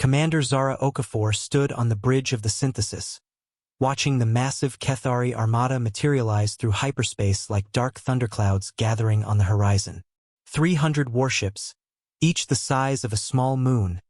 Commander Zara Okafor stood on the bridge of the synthesis, watching the massive Kethari armada materialize through hyperspace like dark thunderclouds gathering on the horizon. 300 warships, each the size of a small moon,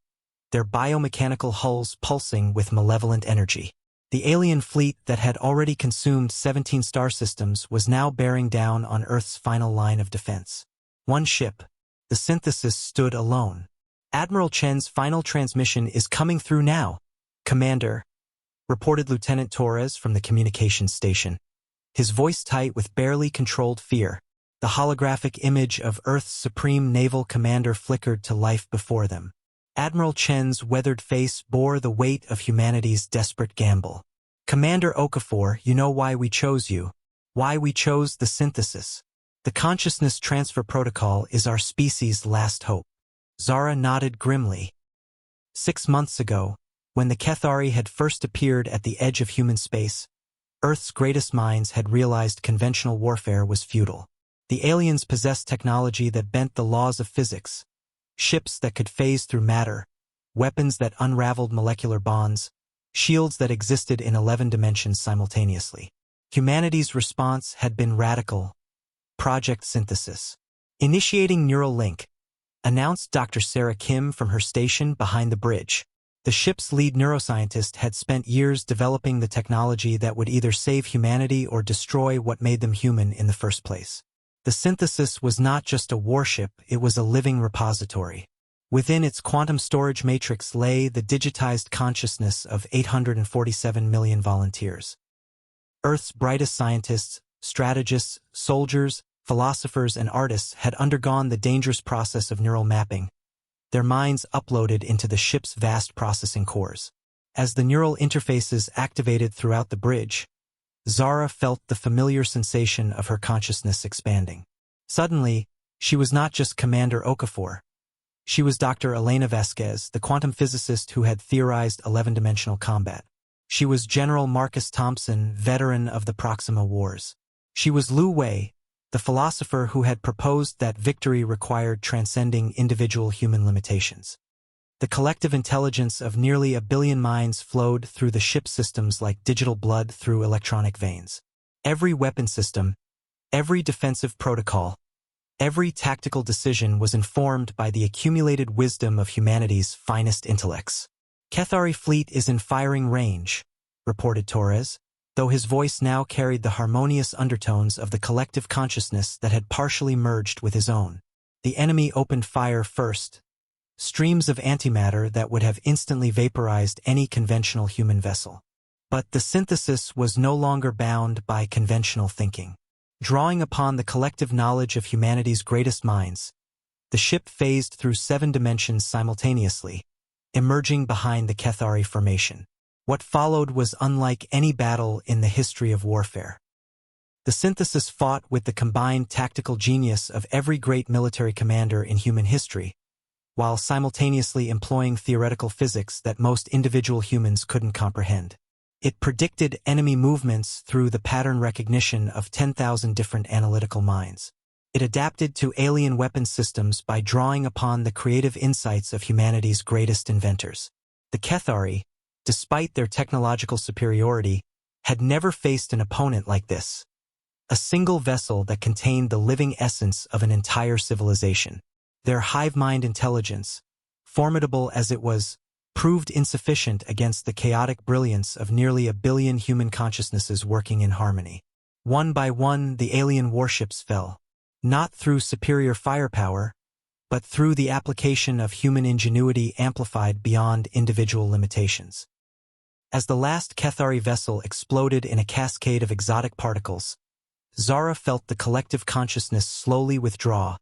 their biomechanical hulls pulsing with malevolent energy. The alien fleet that had already consumed 17 star systems was now bearing down on Earth's final line of defense. One ship, the synthesis, stood alone. Admiral Chen's final transmission is coming through now, Commander, reported Lieutenant Torres from the communications station, his voice tight with barely controlled fear. The holographic image of Earth's supreme naval commander flickered to life before them. Admiral Chen's weathered face bore the weight of humanity's desperate gamble. Commander Okafor, you know why we chose you. Why we chose the synthesis. The consciousness transfer protocol is our species' last hope. Zara nodded grimly. 6 months ago, when the Kethari had first appeared at the edge of human space, Earth's greatest minds had realized conventional warfare was futile. The aliens possessed technology that bent the laws of physics, ships that could phase through matter, weapons that unraveled molecular bonds, shields that existed in 11 dimensions simultaneously. Humanity's response had been radical. Project Synthesis. Initiating neural link, announced Dr. Sarah Kim from her station behind the bridge. The ship's lead neuroscientist had spent years developing the technology that would either save humanity or destroy what made them human in the first place. The synthesis was not just a warship, it was a living repository. Within its quantum storage matrix lay the digitized consciousness of 847 million volunteers. Earth's brightest scientists, strategists, soldiers, philosophers, and artists had undergone the dangerous process of neural mapping, their minds uploaded into the ship's vast processing cores. As the neural interfaces activated throughout the bridge, Zara felt the familiar sensation of her consciousness expanding. Suddenly, she was not just Commander Okafor. She was Dr. Elena Vasquez, the quantum physicist who had theorized 11-dimensional combat. She was General Marcus Thompson, veteran of the Proxima Wars. She was Lu Wei, the philosopher who had proposed that victory required transcending individual human limitations. The collective intelligence of nearly 1 billion minds flowed through the ship systems like digital blood through electronic veins. Every weapon system, every defensive protocol, every tactical decision was informed by the accumulated wisdom of humanity's finest intellects. Kethari fleet is in firing range, reported Torres, though his voice now carried the harmonious undertones of the collective consciousness that had partially merged with his own. The enemy opened fire first, streams of antimatter that would have instantly vaporized any conventional human vessel. But the synthesis was no longer bound by conventional thinking. Drawing upon the collective knowledge of humanity's greatest minds, the ship phased through 7 dimensions simultaneously, emerging behind the Kethari formation. What followed was unlike any battle in the history of warfare. The synthesis fought with the combined tactical genius of every great military commander in human history, while simultaneously employing theoretical physics that most individual humans couldn't comprehend. It predicted enemy movements through the pattern recognition of 10,000 different analytical minds. It adapted to alien weapon systems by drawing upon the creative insights of humanity's greatest inventors. The Kethari, despite their technological superiority, had never faced an opponent like this. A single vessel that contained the living essence of an entire civilization. Their hive-mind intelligence, formidable as it was, proved insufficient against the chaotic brilliance of nearly 1 billion human consciousnesses working in harmony. One by one, the alien warships fell, not through superior firepower, but through the application of human ingenuity amplified beyond individual limitations. As the last Kethari vessel exploded in a cascade of exotic particles, Zara felt the collective consciousness slowly withdraw,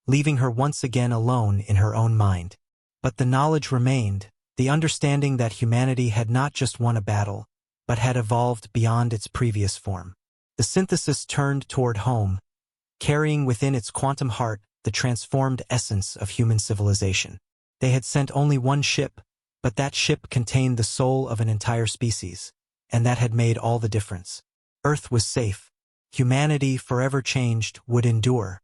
leaving her once again alone in her own mind. But the knowledge remained, the understanding that humanity had not just won a battle, but had evolved beyond its previous form. The synthesis turned toward home, carrying within its quantum heart the transformed essence of human civilization. They had sent only one ship, but that ship contained the soul of an entire species, and that had made all the difference. Earth was safe. Humanity, forever changed, would endure.